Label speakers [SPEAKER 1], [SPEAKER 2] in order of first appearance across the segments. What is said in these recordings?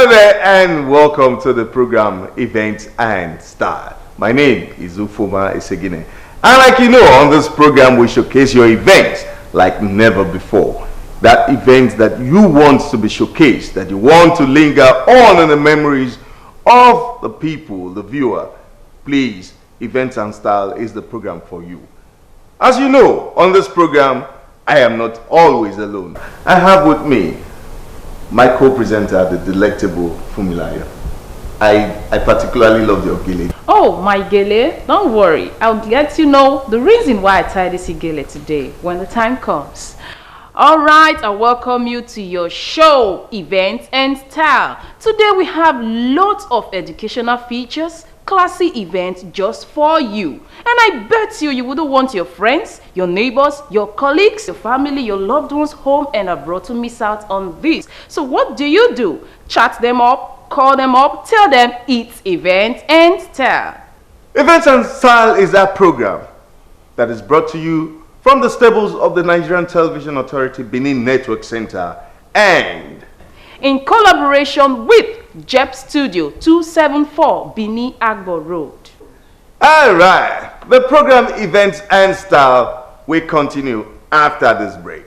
[SPEAKER 1] Hello there and welcome to the program Events and Style. My name is Ufoma Esegine. And like you know, on this program we showcase your events like never before. That event that you want to be showcased, that you want to linger on in the memories of the people, the viewer. Please, Events and Style is the program for you. As you know, on this program, I am not always alone. I have with me my co-presenter, the delectable Fumilayo. I particularly love your gele.
[SPEAKER 2] Oh, my gele? Don't worry. I'll let you know the reason why I tied this gele today when the time comes. All right, I welcome you to your show, Events and Style. Today we have lots of educational features, classy events just for you. And I bet you wouldn't want your friends, your neighbors, your colleagues, your family, your loved ones home and abroad to miss out on this. So what do? Chat them up, call them up, tell them it's Events and Style.
[SPEAKER 1] Events and Style is that program that is brought to you from the stables of the Nigerian Television Authority Benin Network Center and
[SPEAKER 2] in collaboration with JEP Studio 274 Bini Agbo Road.
[SPEAKER 1] Alright, the program Events and Style will continue after this break.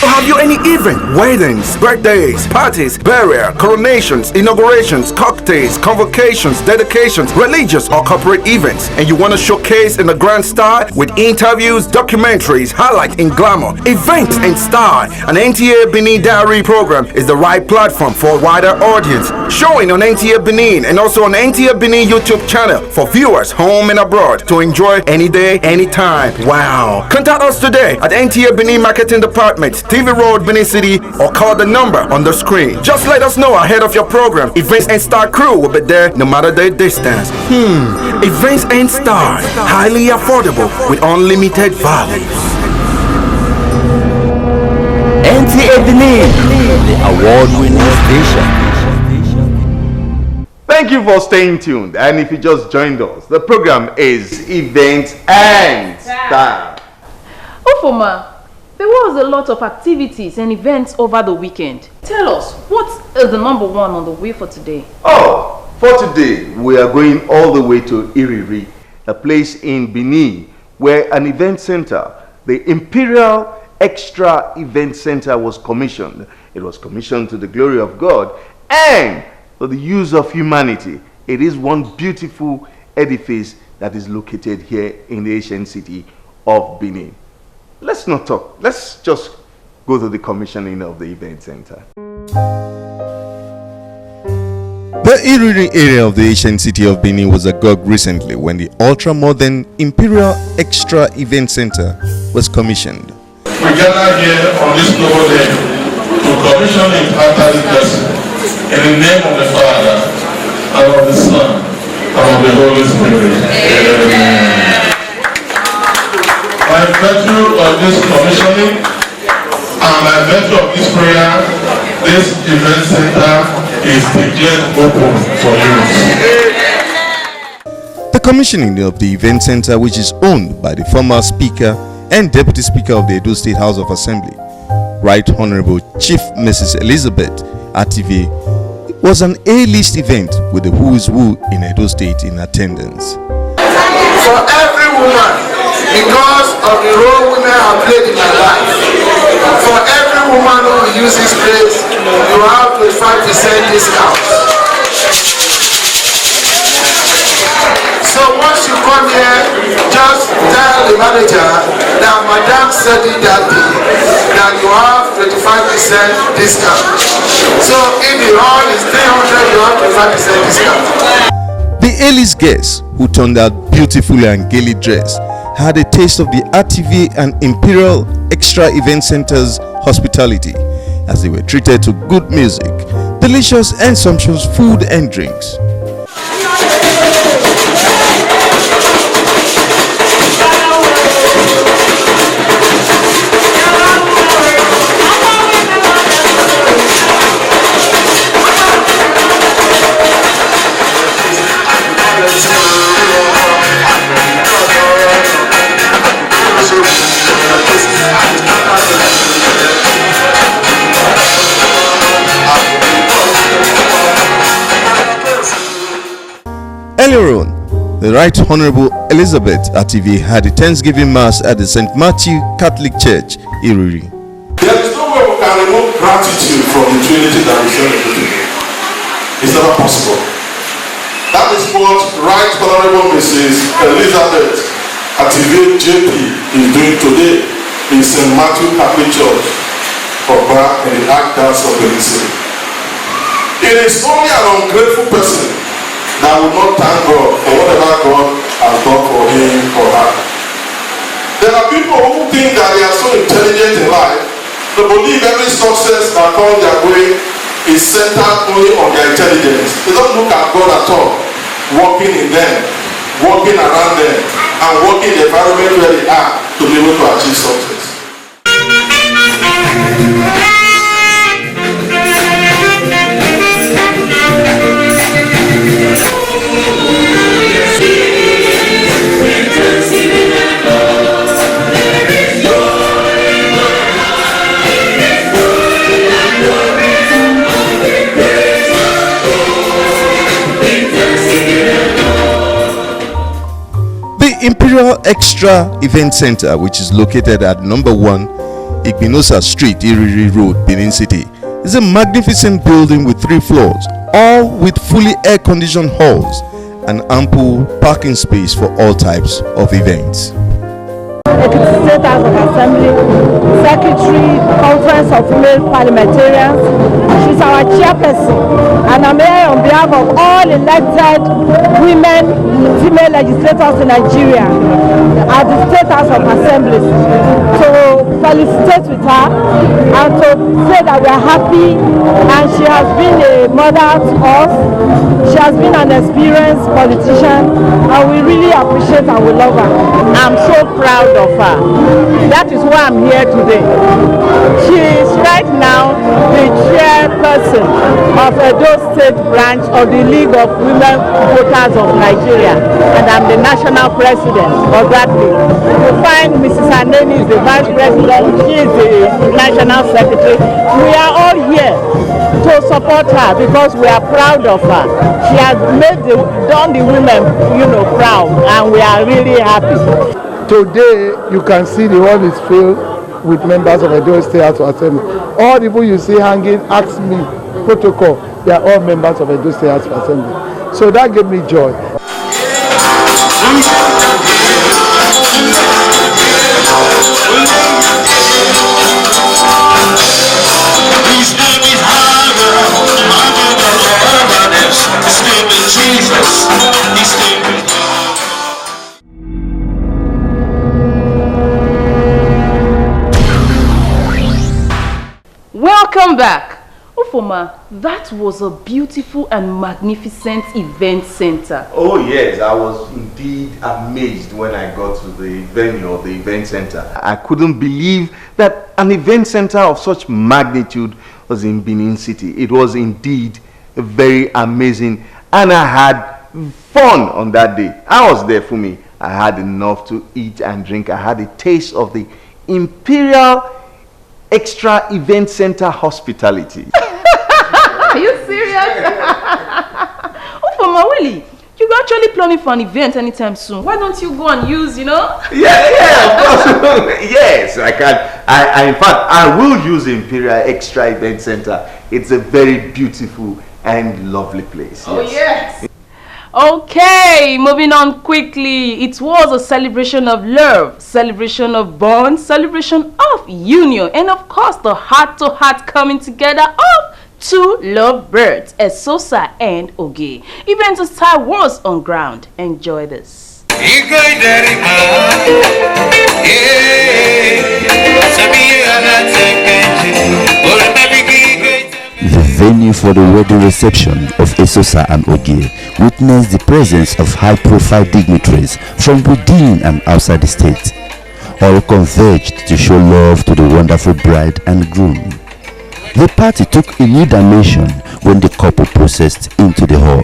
[SPEAKER 3] Have you any event, weddings, birthdays, parties, burial, coronations, inaugurations, cocktails, convocations, dedications, religious or corporate events, and you want to showcase in a grand style with interviews, documentaries, highlight in glamour, Events and Style? An NTA Benin Diary program is the right platform for a wider audience. Showing on NTA Benin and also on NTA Benin YouTube channel for viewers home and abroad to enjoy any day, anytime. Wow! Contact us today at NTA Benin Marketing Department, TV Road, Benin City, or call the number on the screen. Just let us know ahead of your program. Events and Star crew will be there no matter the distance. Events and Star, highly affordable with unlimited values.
[SPEAKER 4] NTA Benin, the award-winning station.
[SPEAKER 1] Thank you for staying tuned. And if you just joined us, the program is Events and Style.
[SPEAKER 2] Ufoma, there was a lot of activities and events over the weekend. Tell us, what is the number one on the way for today?
[SPEAKER 1] Oh, for today, we are going all the way to Iriri, a place in Benin where an event center, the Imperial Extra Event Center, was commissioned. It was commissioned to the glory of God and for the use of humanity. It is one beautiful edifice that is located here in the ancient city of Benin. Let's not talk. Let's just go to the commissioning of the event center. The Iriri area of the ancient city of Benin was agog recently when the ultra-modern Imperial Extra Event Center was commissioned.
[SPEAKER 5] We gather here on this noble day to commission the Father's blessing in the name of the Father, and of the Son, and of the Holy Spirit. Amen. By virtue of this commissioning and by virtue of this prayer, this event center is declared open for use.
[SPEAKER 1] The commissioning of the event center, which is owned by the former Speaker and Deputy Speaker of the Edo State House of Assembly, Right Honorable Chief Mrs. Elizabeth Ative, was an A-list event with the who's who in Edo State in attendance.
[SPEAKER 6] For every woman, because of the role women have played in my life, for every woman who will use this place, you have 25% discount. So once you come here, just tell the manager that Madam said it that day, that you have 25% discount. So if the hall is 300, you have 25% discount.
[SPEAKER 1] The A-list guests, who turned out beautifully and gaily dressed, had a taste of the RTV and Imperial Extra Event Center's hospitality as they were treated to good music, delicious and sumptuous food and drinks. Right Honorable Elizabeth Ativi had a Thanksgiving Mass at the St. Matthew Catholic Church, Iriri.
[SPEAKER 5] There is no way we can remove gratitude from the Trinity that we celebrate today. It's never possible. That is what Right Honorable Mrs. Elizabeth Ativi JP is doing today in St. Matthew Catholic Church, Oba, in the Archdiocese of Belize. It is only an ungrateful person that will not thank God for whatever God has done for him or her. There are people who think that they are so intelligent in life, they believe every success that comes their way is centered only on their intelligence. They don't look at God at all, working in them, working around them, and working in the environment where they are to be able to achieve success.
[SPEAKER 1] Imperial Extra Event Center, which is located at number 1 Igbinosa Street, Iriri Road, Benin City, is a magnificent building with 3 floors, all with fully air-conditioned halls and ample parking space for all types of events.
[SPEAKER 7] State House of Assembly, Secretary, Conference of Female Parliamentarians. She's our chairperson, and I'm here on behalf of all elected women, female legislators in Nigeria at the State House of Assembly to felicitate with her and to say that we are happy, and she has been a mother to us. She has been an experienced politician, and we really appreciate and we love her. I'm so proud of her. That is why I'm here today. She is right now the chairperson of Edo State branch of the League of Women Voters of Nigeria, and I'm the national president of that league. You find Mrs. Aneni is the vice president, she is the national secretary. We are all here to support her because we are proud of her. She has done the women, proud, and we are really happy.
[SPEAKER 6] Today, you can see the hall is filled with members of Edo State House of Assembly. All the people you see hanging, ask me, protocol, they are all members of Edo State House of Assembly. So that gave me joy.
[SPEAKER 2] Welcome back. Ufoma, that was a beautiful and magnificent event center.
[SPEAKER 1] Oh yes, I was indeed amazed when I got to the venue of the event center. I couldn't believe that an event center of such magnitude was in Benin City. It was indeed very amazing, and I had fun on that day. I was there for me. I had enough to eat and drink. I had a taste of the Imperial Extra Event Center hospitality.
[SPEAKER 2] Are you serious? Ufoma, really? You're actually planning for an event anytime soon. Why don't you go and use,
[SPEAKER 1] Yeah, of course. Yes, I can. In fact, I will use Imperial Extra Event Center. It's a very beautiful and lovely place.
[SPEAKER 2] Oh, yes. Okay, moving on quickly. It was a celebration of love, celebration of bond, celebration of union, and of course the heart-to-heart coming together of two lovebirds, Esosa and Oge. Event style was on ground. Enjoy this.
[SPEAKER 4] The venue for the wedding reception of Esosa and Oge witnessed the presence of high-profile dignitaries from within and outside the state. All converged to show love to the wonderful bride and groom. The party took a new dimension when the couple processed into the hall.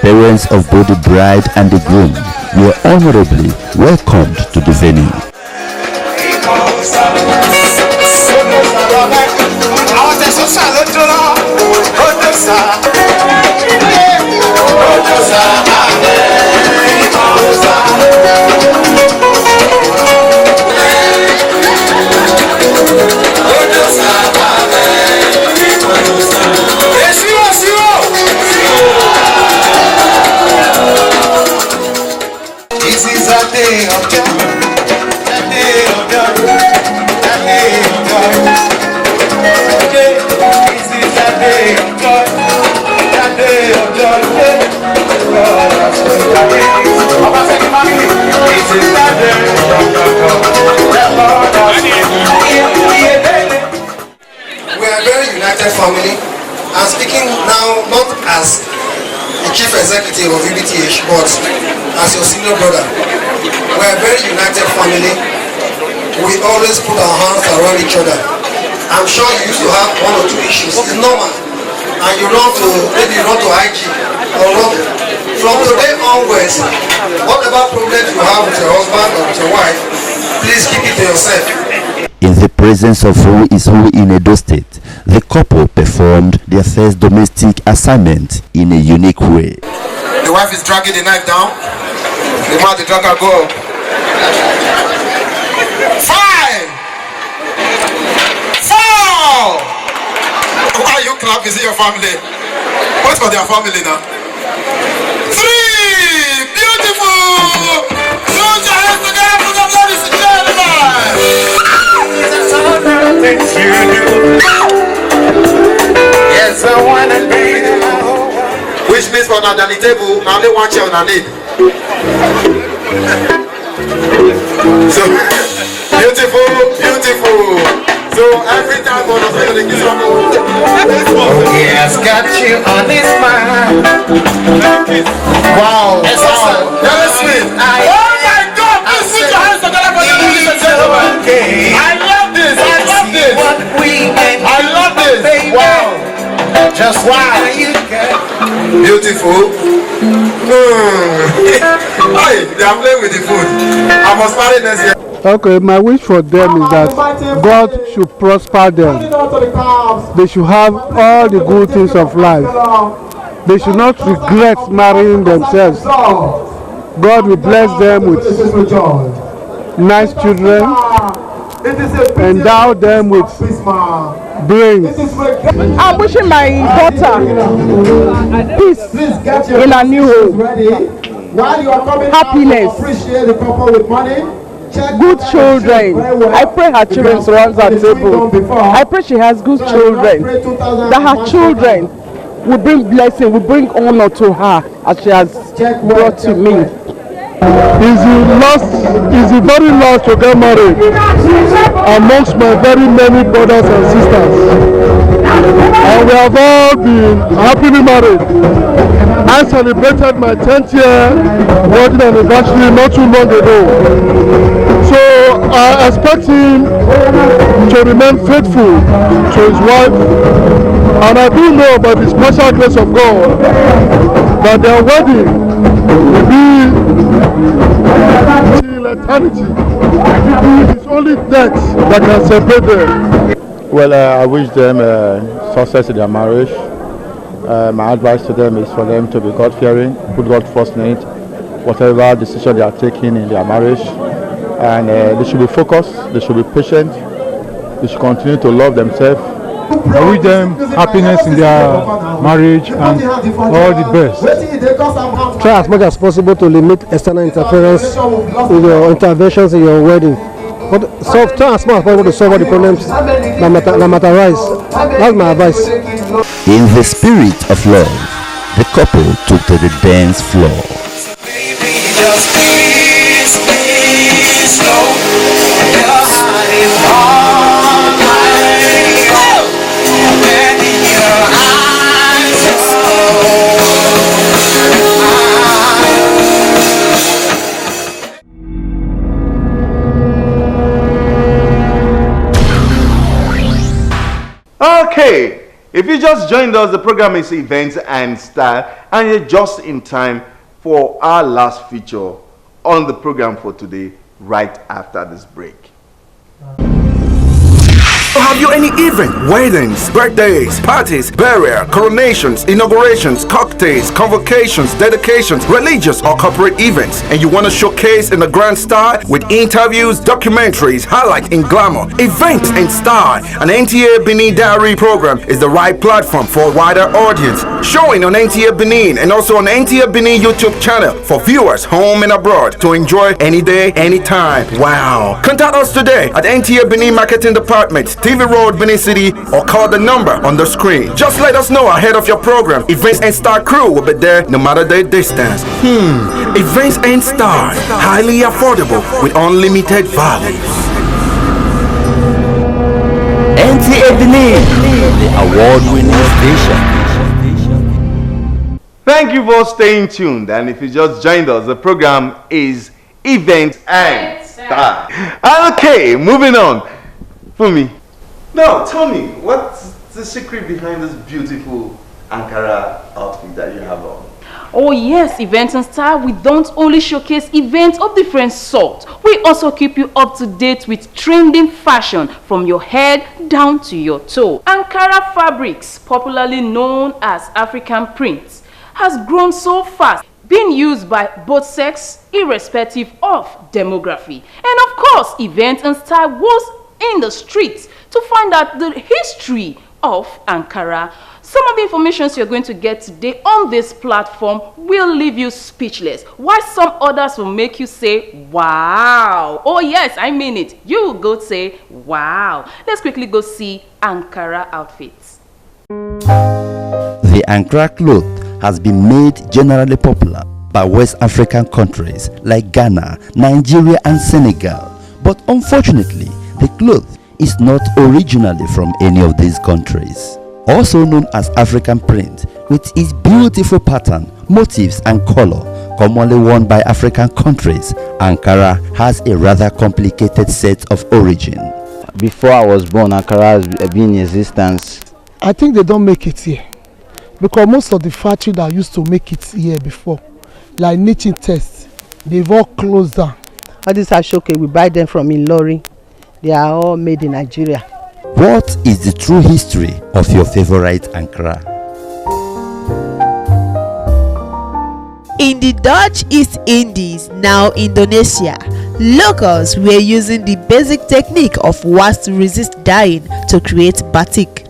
[SPEAKER 4] parents of both the bride and the groom were honorably welcomed to the venue.
[SPEAKER 6] This is a day of joy, a day of joy, a day of joy. This is a day of joy, a day of joy. God has made a day. This is a day of joy. The Lord has made a day. We are a very united family. I'm speaking now not as the chief executive of UBTH, but as your senior brother. We are a very united family. We always put our hands around each other. I'm sure you used to have one or two issues. It's normal. And you run to, maybe you run to IG or run. From today onwards, whatever problems you have with your husband or with your wife, please keep it to yourself.
[SPEAKER 4] In the presence of who is who in Edo State, the couple performed their first domestic assignment in a unique way.
[SPEAKER 6] The wife is dragging the knife down. The man, the dragger go. 5, 4. Why are you clapping? Is it your family? Wait for their family now. 3. Beautiful. Put your hands together for the ladies and gentlemen. Yes, I want to be the home. Which means for the dining table, now only one chair on the need. So beautiful, beautiful. So every time one of them is on he has got you on his mind. Wow. Yes, wow. Very sweet. Oh my God! Please put your hands together for the ladies and gentlemen. I love this. I love this. I love this. Wow. Just wow. Beautiful. Hey, they are playing with the food. I must marry next year.
[SPEAKER 8] Okay, my wish for them is that God should prosper them. They should have all the good things of life. They should not regret marrying themselves. God will bless them with nice children, endow them with brains.
[SPEAKER 7] I'm wishing my daughter peace in a new home, happiness, good children. I pray her children surround her table. I pray she has good children, that her children will bring blessing, will bring honor to her as she has brought to me.
[SPEAKER 8] Is the very last to get married amongst my very many brothers and sisters. And we have all been happily married. I celebrated my 10th year wedding anniversary not too long ago. So I expect him to remain faithful to his wife. And I do know by the special grace of God that their wedding will be till eternity. It's only death that can separate them.
[SPEAKER 9] Well, I wish them success in their marriage. My advice to them is for them to be God-fearing, put God first in it, whatever decision they are taking in their marriage. And they should be focused, they should be patient, they should continue to love themselves.
[SPEAKER 8] I wish them happiness in their marriage and all the best. Try as much as possible to limit external interference in your interventions in your wedding. But try as much as possible to solve all the problems that might arise. That's my advice.
[SPEAKER 4] In the spirit of love, the couple took to the dance floor.
[SPEAKER 1] Okay, If you just joined us, the program is Events and Style, and you're just in time for our last feature on the program for today, right after this break.
[SPEAKER 3] Have you any event, weddings, birthdays, parties, burial, coronations, inaugurations, cocktails, convocations, dedications, religious or corporate events, and you want to showcase in a grand style with interviews, documentaries, highlight in glamour, events and style? An NTA Benin Diary program is the right platform for a wider audience. Showing on NTA Benin and also on NTA Benin YouTube channel for viewers home and abroad to enjoy any day, anytime. Wow! Contact us today at NTA Benin Marketing Department, TV Road, Benin City, or call the number on the screen. Just let us know ahead of your program. Events and Star crew will be there no matter the distance. Events and Star, highly affordable with unlimited values.
[SPEAKER 4] NTA Benin, the award-winning station.
[SPEAKER 1] Thank you for staying tuned. And if you just joined us, the program is Events and Style. Okay, moving on. Fumi, now tell me, what's the secret behind this beautiful Ankara outfit that you have on?
[SPEAKER 2] Oh yes, Events and Style, we don't only showcase events of different sorts. We also keep you up to date with trending fashion from your head down to your toe. Ankara fabrics, popularly known as African prints, has grown so fast, being used by both sex, irrespective of demography. And of course, Events and Style was in the streets to find out the history of Ankara. Some of the information you're going to get today on this platform will leave you speechless, while some others will make you say, wow. Oh yes, I mean it. You will go say, wow. Let's quickly go see Ankara outfits.
[SPEAKER 4] The Ankara cloth has been made generally popular by West African countries like Ghana, Nigeria and Senegal. But unfortunately, the cloth is not originally from any of these countries. Also known as African print, with its beautiful pattern, motifs and color, commonly worn by African countries, Ankara has a rather complicated set of origin.
[SPEAKER 10] Before I was born, Ankara has been in existence.
[SPEAKER 8] I think they don't make it here, because most of the factories that used to make it here before, like Knitting Test, they've all closed down.
[SPEAKER 7] All these are showcase, we buy them from Ilori. They are all made in Nigeria.
[SPEAKER 4] What is the true history of your favorite Ankara?
[SPEAKER 11] In the Dutch East Indies, now Indonesia, locals were using the basic technique of wax to resist dyeing to create batik.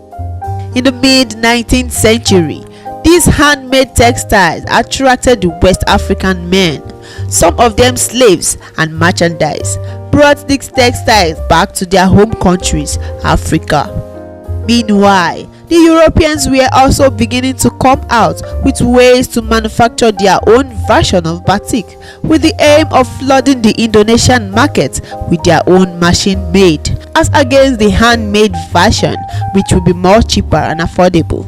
[SPEAKER 11] In the mid-19th century, these handmade textiles attracted the West African men, some of them slaves and merchandise, brought these textiles back to their home countries, Africa. Meanwhile, the Europeans were also beginning to come out with ways to manufacture their own version of batik, with the aim of flooding the Indonesian market with their own machine-made, as against the handmade version, which would be more cheaper and affordable.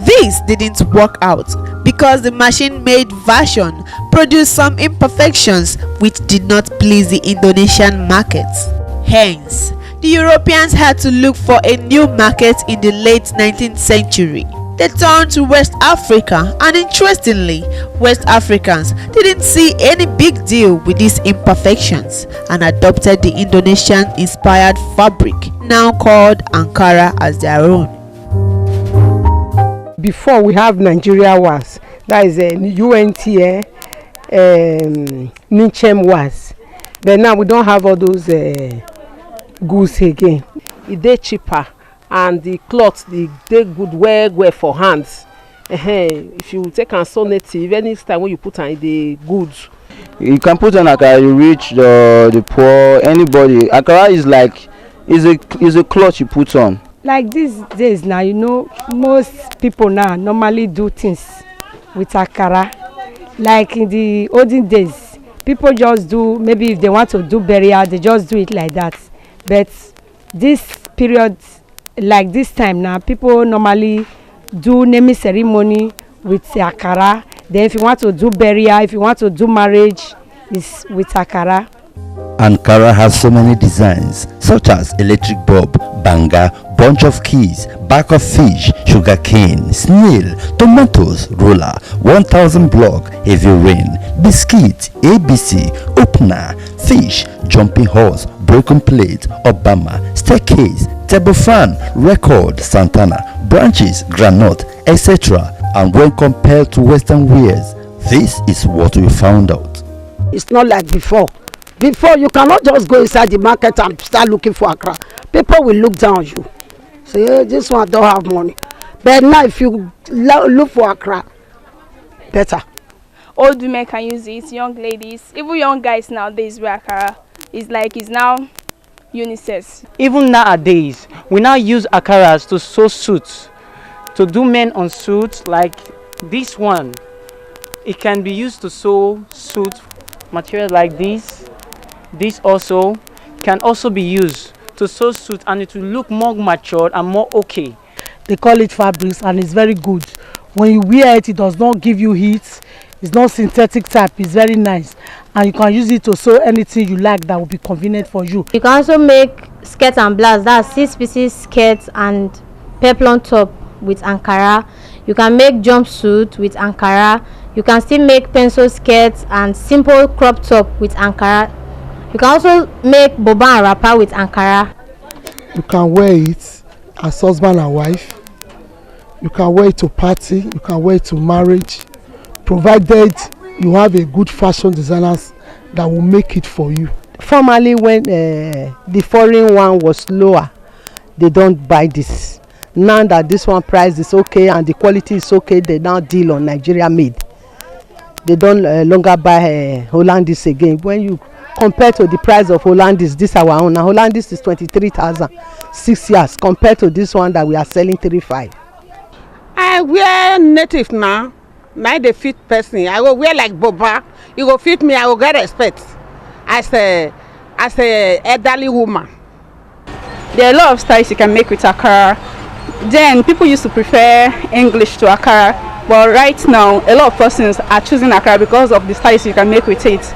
[SPEAKER 11] This didn't work out because the machine-made version produced some imperfections which did not please the Indonesian markets. Hence, the Europeans had to look for a new market in the late 19th century. They turned to West Africa, and interestingly, West Africans didn't see any big deal with these imperfections and adopted the Indonesian-inspired fabric, now called Ankara, as their own.
[SPEAKER 7] Before we have Nigeria was, that is a UNTA, Nichem was. But now we don't have all those goods again. It's cheaper, and the cloth they good wear for hands. If you take a so native, any time when you put on the goods.
[SPEAKER 10] You can put on Ankara, you rich, the poor, anybody. Ankara is like is a cloth you put on.
[SPEAKER 7] Like these days now, you know, most people now normally do things with Ankara. Like in the olden days, people just do, maybe if they want to do burial, they just do it like that. But this period, like this time now, people normally do naming ceremony with Ankara. Then if you want to do burial, if you want to do marriage, it's with Ankara.
[SPEAKER 4] Ankara has so many designs such as electric bulb, banga, bunch of keys, bag of fish, sugar cane, snail, tomatoes, roller, 1000 block, heavy rain, biscuit, ABC, opener, fish, jumping horse, broken plate, Obama, staircase, table fan, record, Santana, branches, granite, etc. And when compared to Western wears, this is what we found out.
[SPEAKER 7] It's not like before. Before, you cannot just go inside the market and start looking for Accra. People will look down on you. Say, hey, this one don't have money. But now if you look for Accra, better.
[SPEAKER 12] Old women can use it, young ladies, even young guys nowadays wear Akara. It's now unisex.
[SPEAKER 13] Even nowadays, we now use Akaras to sew suits, to do men on suits like this one. It can be used to sew suit material like this. This also can also be used to sew suit, and it will look more matured and more okay.
[SPEAKER 7] They call it fabrics and it's very good. When you wear it, it does not give you heat. It's not synthetic type. It's very nice. And you can use it to sew anything you like that will be convenient for you.
[SPEAKER 14] You can also make skirt and blouse. That's 6 pieces skirt and peplum top with Ankara. You can make jumpsuit with Ankara. You can still make pencil skirts and simple crop top with Ankara. You can also make boba and wrapper with Ankara.
[SPEAKER 8] You can wear it as husband and wife. You can wear it to party. You can wear it to marriage, provided you have a good fashion designers that will make it for you.
[SPEAKER 7] Formerly, when the foreign one was lower, they don't buy this. Now that this one price is okay and the quality is okay, they now deal on Nigeria made. They don't longer buy Hollandis again. When you compare to the price of Hollandis, this our own. Now Hollandis is 23,000, 6 years, compared to this one that we are selling 35.
[SPEAKER 15] I wear native now. Now they fit person. I will wear like boba. You go fit me. I will get respect as a elderly woman.
[SPEAKER 12] There are a lot of styles you can make with Akara. Then people used to prefer English to Akara, but right now a lot of persons are choosing Akara because of the styles you can make with it.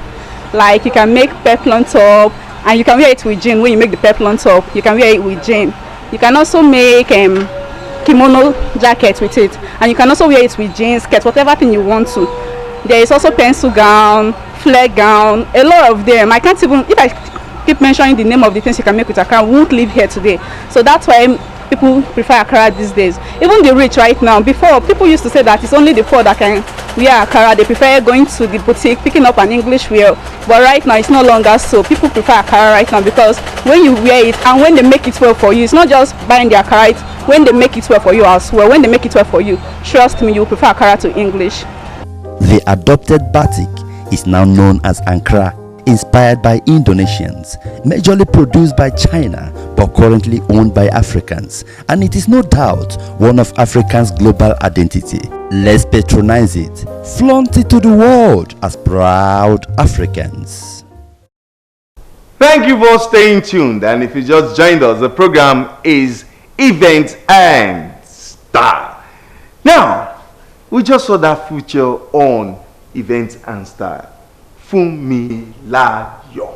[SPEAKER 12] Like you can make peplum top, and you can wear it with jean. When you make the peplum top, you can wear it with jean. You can also make kimono jacket with it, and you can also wear it with jeans, skirt, whatever thing you want to. There is also pencil gown, flare gown, a lot of them. I can't even, if I keep mentioning the name of the things you can make with Akara, we won't live here today. So that's why people prefer Akara these days. Even the rich right now, before people used to say that it's only the poor that can wear Akara. They prefer going to the boutique, picking up an English wear. But right now it's no longer so. People prefer Akara right now because when you wear it and when they make it well for you, it's not just buying the Akara, when they make it well for you as well. When they make it well for you, trust me, you prefer Akara to English.
[SPEAKER 4] The adopted batik is now known as Ankara, inspired by Indonesians, majorly produced by China but currently owned by Africans, and it is no doubt one of Africa's global identity. Let's patronize it, flaunt it to the world as proud Africans.
[SPEAKER 1] Thank you for staying tuned, and if you just joined us, the program is Events and Style. Now, we just saw that feature on Events and Style. Funmilayo.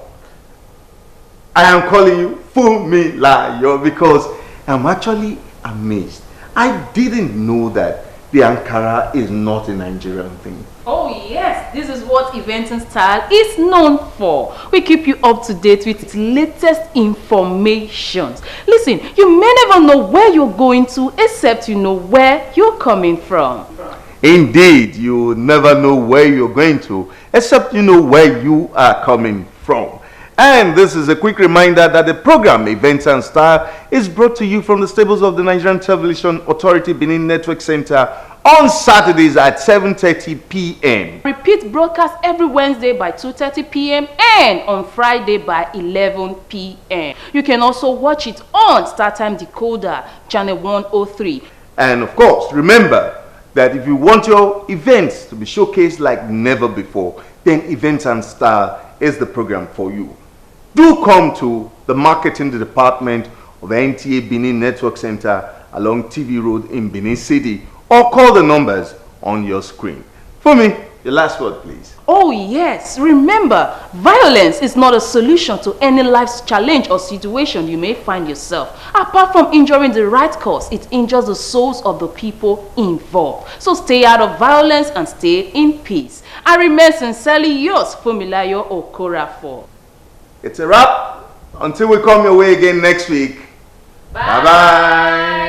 [SPEAKER 1] I am calling you Funmilayo because I'm actually amazed. I didn't know that the Ankara is not a Nigerian thing.
[SPEAKER 2] Oh yes, this is what Events and Style is known for. We keep you up to date with its latest information. Listen, you may never know where you're going to except you know where you're coming from.
[SPEAKER 1] Indeed, you never know where you're going to except you know where you are coming from. And this is a quick reminder that the program Events and Style is brought to you from the stables of the Nigerian Television Authority Benin Network Center on Saturdays at 7:30 p.m.
[SPEAKER 2] Repeat broadcast every Wednesday by 2:30 p.m. and on Friday by 11 p.m. You can also watch it on StarTime Decoder, channel 103.
[SPEAKER 1] And of course, remember that if you want your events to be showcased like never before, then Events and Style is the program for you. Do come to the marketing department of NTA Benin Network Center along TV Road in Benin City, or call the numbers on your screen. For me, Your last word, please.
[SPEAKER 2] Oh yes, remember, violence is not a solution to any life's challenge or situation you may find yourself. Apart from injuring the right cause, it injures the souls of the people involved. So stay out of violence and stay in peace. I remain sincerely yours, Fumilayo Okorafor.
[SPEAKER 1] It's a wrap. Until we come your way again next week. Bye-bye.